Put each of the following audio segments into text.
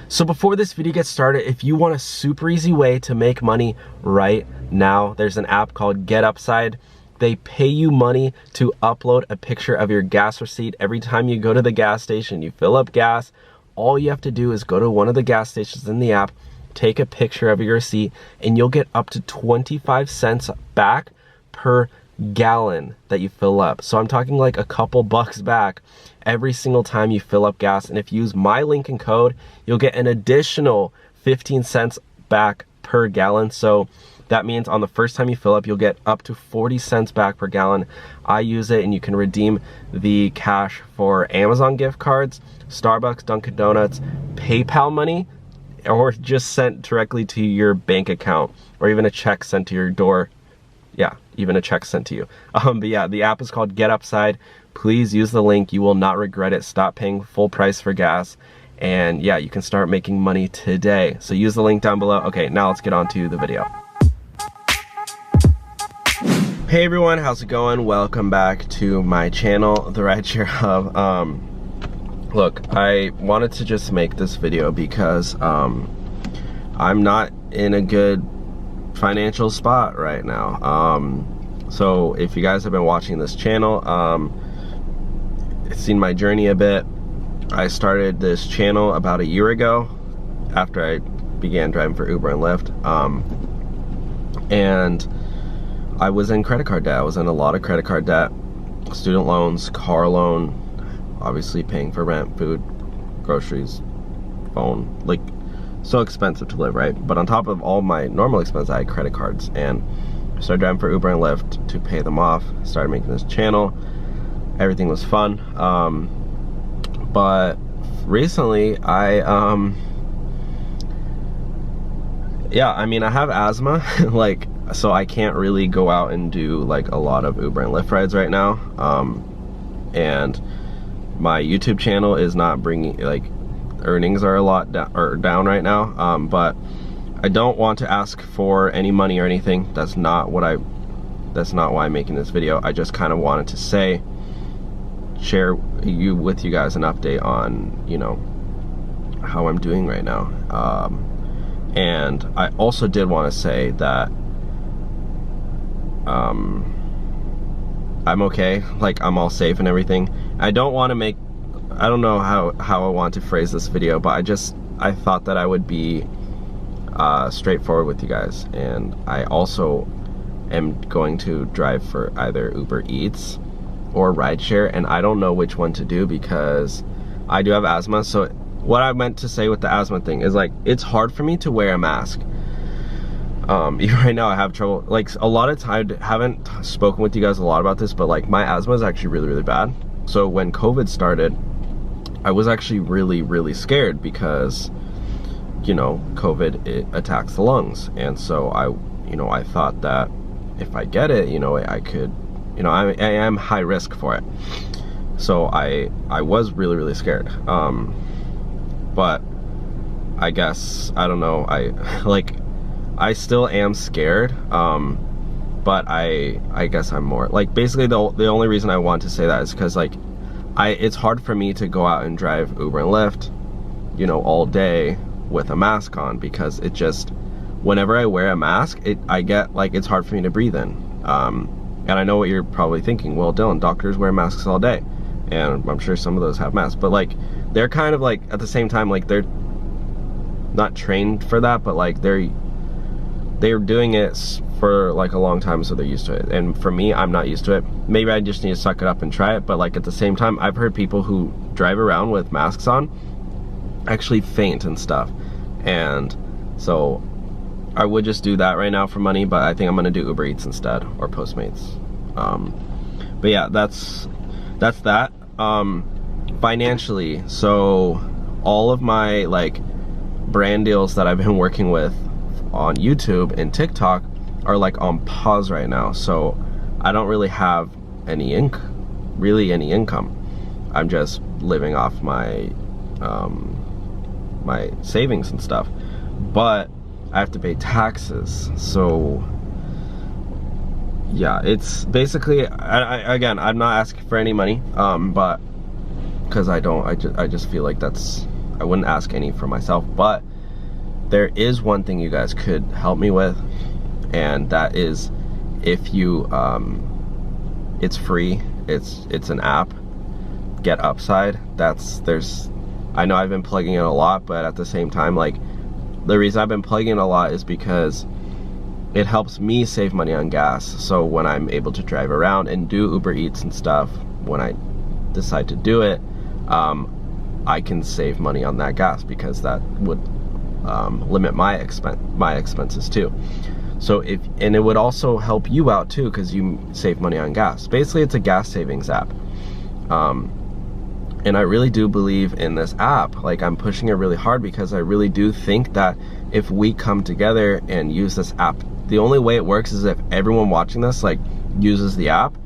So before this video gets started, if you want a super easy way to make money right now, there's an app called GetUpside. They pay you money to upload a picture of your gas receipt every time you go to the gas station, you fill up gas. All you have to do is go to one of the gas stations in the app, take a picture of your receipt, and you'll get up to 25 cents back per gallon that you fill up. So I'm talking like a couple bucks back every single time you fill up gas. And if you use my link and code, you'll get an additional 15 cents back per gallon. So that means on the first time you fill up, you'll get up to 40 cents back per gallon. I use it, and you can redeem the cash for Amazon gift cards, Starbucks, Dunkin' Donuts, PayPal money, or just sent directly to your bank account, or even a check sent to your door. Yeah, even a check sent to you. But yeah, the app is called GetUpside. Please use the link. You will not regret it. Stop paying full price for gas. And yeah, you can start making money today. So use the link down below. Okay, now let's get on to the video. Hey everyone, how's it going? Welcome back to my channel, the Rideshare Hub. Look, I wanted to just make this video because I'm not in a good financial spot right now. So if you guys have been watching this channel, seen my journey a bit. I started this channel about a year ago after I began driving for Uber and Lyft, and I was in credit card debt. I was in a lot of credit card debt, student loans, car loan, obviously paying for rent, food, groceries, phone, like so expensive to live, right? But on top of all my normal expenses, I had credit cards, and I started driving for Uber and Lyft to pay them off. Started making this channel. Everything was fun. But recently yeah, I mean, I have asthma, like, so I can't really go out and do like a lot of Uber and Lyft rides right now. And my YouTube channel is not bringing, like, earnings are a lot down right now. But I don't want to ask for any money or anything. That's not why I'm making this video. I just kind of wanted to share with you guys an update on, you know, how I'm doing right now. And I also did want to say that I'm okay, like I'm all safe and everything. I don't want to make, I don't know how I want to phrase this video, but I thought that I would be straightforward with you guys. And I also am going to drive for either Uber Eats or Rideshare, and I don't know which one to do because I do have asthma. So what I meant to say with the asthma thing is, like, it's hard for me to wear a mask. Even right now I have trouble, like, a lot of time. I haven't spoken with you guys a lot about this, but like my asthma is actually really, really bad. So when COVID started, I was actually really, really scared because, you know, COVID, it attacks the lungs. And so I thought that if I get it, you know, I could, you know, I am high risk for it. So I was really, really scared. But I guess, I don't know, I still am scared, but I guess I'm more, like, basically the only reason I want to say that is because, like, it's hard for me to go out and drive Uber and Lyft, you know, all day with a mask on, because it just, whenever I wear a mask, I get, like, it's hard for me to breathe in. And I know what you're probably thinking, well, Dylan, doctors wear masks all day, and I'm sure some of those have masks, but like, they're kind of like, at the same time, like, they're not trained for that, but like they're doing it for like a long time, so they're used to it. And for me, I'm not used to it. Maybe I just need to suck it up and try it. But like, at the same time, I've heard people who drive around with masks on actually faint and stuff. And so I would just do that right now for money, but I think I'm gonna do Uber Eats instead, or Postmates. But yeah, that's that. Financially, so all of my like brand deals that I've been working with on YouTube and TikTok are like on pause right now. So I don't really have any income. I'm just living off my my savings and stuff. But I have to pay taxes. So yeah, it's basically, again, I'm not asking for any money, but because I just feel like that's, I wouldn't ask any for myself. But there is one thing you guys could help me with, and that is if you it's free, it's an app, GetUpside. I know I've been plugging in a lot, but at the same time, like, the reason I've been plugging in a lot is because it helps me save money on gas. So when I'm able to drive around and do Uber Eats and stuff, when I decide to do it, I can save money on that gas, because that would limit my expenses too. So and it would also help you out too, because you save money on gas. Basically, it's a gas savings app. And I really do believe in this app. Like, I'm pushing it really hard because I really do think that if we come together and use this app, the only way it works is if everyone watching this like uses the app.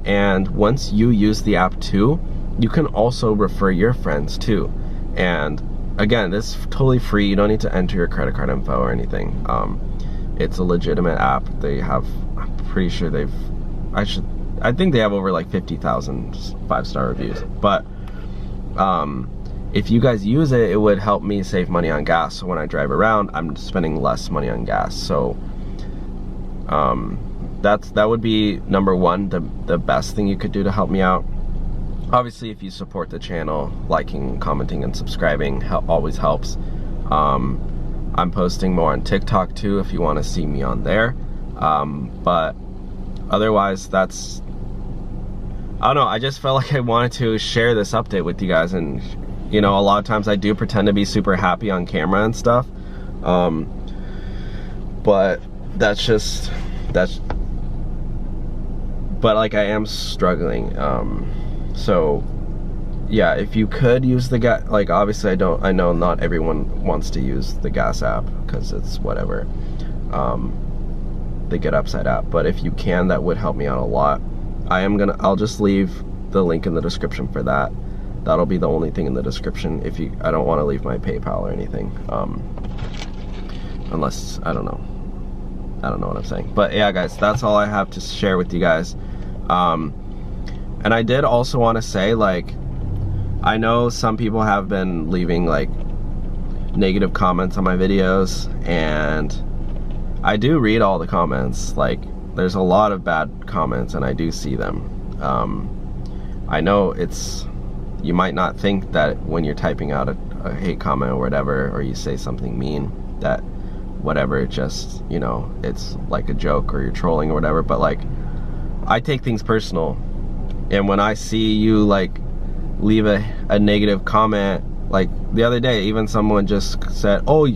And once you use the app too, you can also refer your friends too. And again, this is totally free. You don't need to enter your credit card info or anything. It's a legitimate app. They have, I'm pretty sure I think they have over like 50,000 5-star reviews. But if you guys use it, it would help me save money on gas. So when I drive around, I'm spending less money on gas. So that would be number one, the best thing you could do to help me out. Obviously, if you support the channel, liking, commenting, and subscribing always helps. I'm posting more on TikTok too if you want to see me on there. But otherwise, I don't know, I just felt like I wanted to share this update with you guys. And you know, a lot of times I do pretend to be super happy on camera and stuff, but but like, I am struggling. So yeah, if you could use the gas, like, obviously I know not everyone wants to use the gas app because it's whatever, the GetUpside app, but if you can, that would help me out a lot. I'll just leave the link in the description for that. That'll be the only thing in the description. I don't want to leave my PayPal or anything, unless, I don't know what I'm saying. But yeah, guys, that's all I have to share with you guys. And I did also want to say, like, I know some people have been leaving like negative comments on my videos, and I do read all the comments. Like, there's a lot of bad comments, and I do see them. I know you might not think that when you're typing out a hate comment or whatever, or you say something mean, that whatever, just, you know, it's like a joke or you're trolling or whatever, but like, I take things personal. And when I see you like leave a negative comment, like the other day, even someone just said, oh,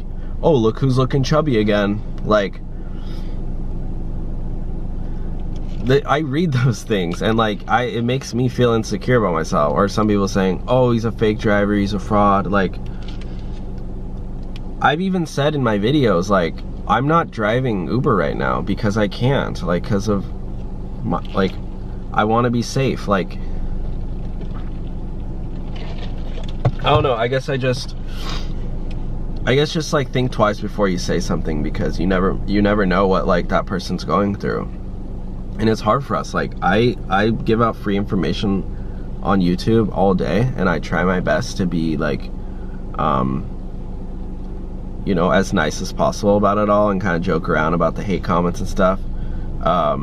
look who's looking chubby again. Like, I read those things, and like, it makes me feel insecure about myself. Or some people saying, oh, he's a fake driver, he's a fraud. Like, I've even said in my videos, like, I'm not driving Uber right now because I can't, like, because of my, like, I want to be safe. Like, I don't know, I guess just like, think twice before you say something, because you never know what like that person's going through. And it's hard for us. Like, I give out free information on YouTube all day, and I try my best to be like, you know, as nice as possible about it all, and kind of joke around about the hate comments and stuff. I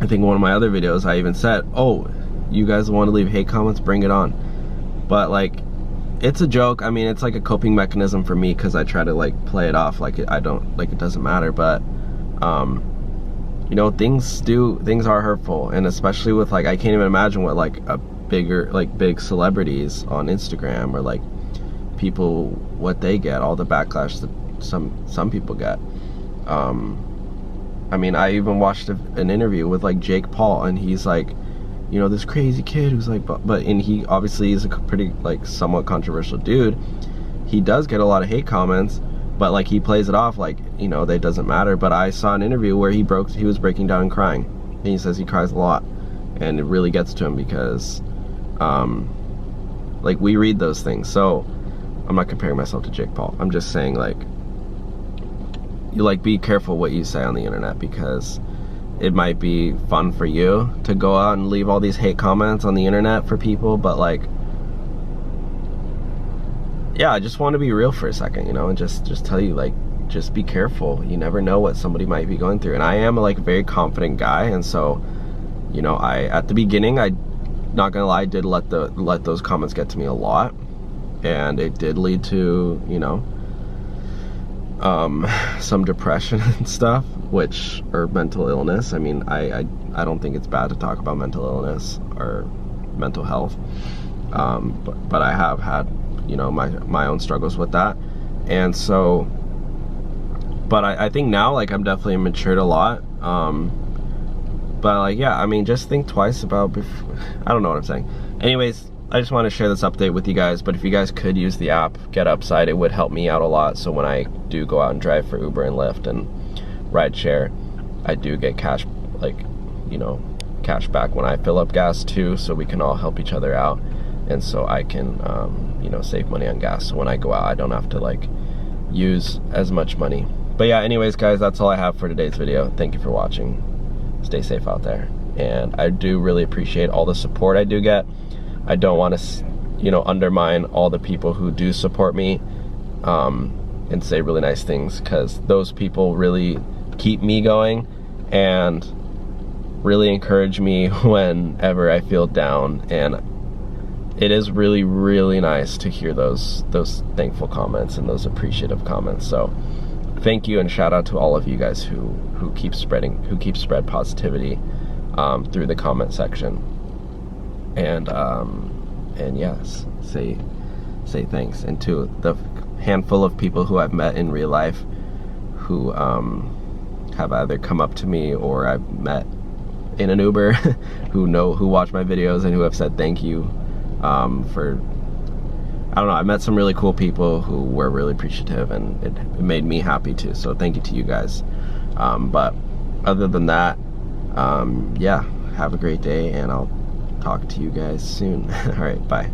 think one of my other videos I even said, oh, you guys want to leave hate comments, bring it on. But like, it's a joke. I mean, it's like a coping mechanism for me, because I try to like play it off like it doesn't matter. But you know, things are hurtful, and especially with like, I can't even imagine what like big celebrities on Instagram, or like people, what they get, all the backlash that some people get. I mean, I even watched an interview with like Jake Paul, and he's like, you know, this crazy kid who's like, and he obviously is a pretty like somewhat controversial dude. He does get a lot of hate comments, but like, he plays it off like, you know, that doesn't matter. But I saw an interview where he was breaking down and crying, and he says he cries a lot, and it really gets to him because like, we read those things. So I'm not comparing myself to Jake Paul. I'm just saying, like, you like, be careful what you say on the internet, because it might be fun for you to go out and leave all these hate comments on the internet for people, but like, yeah, I just want to be real for a second, you know, and just tell you, like, just be careful. You never know what somebody might be going through. And I am like a very confident guy, and so, you know, at the beginning, I, not gonna lie, I did let those comments get to me a lot, and it did lead to, you know, some depression and stuff, or mental illness. I mean, I don't think it's bad to talk about mental illness or mental health, but I have had, you know, my own struggles with that. And so, but I think now, like, I'm definitely matured a lot. But like, yeah, I mean, just think twice about I don't know what I'm saying. Anyways, I just want to share this update with you guys. But if you guys could use the app GetUpside, it would help me out a lot. So when I do go out and drive for Uber and Lyft and Rideshare, I do get cash, like, you know, cash back when I fill up gas too. So we can all help each other out, and so I can, you know, save money on gas. So when I go out, I don't have to like use as much money. But yeah, anyways, guys, that's all I have for today's video. Thank you for watching. Stay safe out there, and I do really appreciate all the support I do get. I don't want to, you know, undermine all the people who do support me and say really nice things, because those people really keep me going and really encourage me whenever I feel down. And it is really, really nice to hear those thankful comments and those appreciative comments. So thank you, and shout out to all of you guys who spread positivity through the comment section. And yes, say thanks. And to the handful of people who I've met in real life who have either come up to me or I've met in an Uber who watch my videos and who have said thank you for, I don't know, I met some really cool people who were really appreciative, and it made me happy too. So thank you to you guys. But other than that, yeah, have a great day, and I'll talk to you guys soon. All right, bye.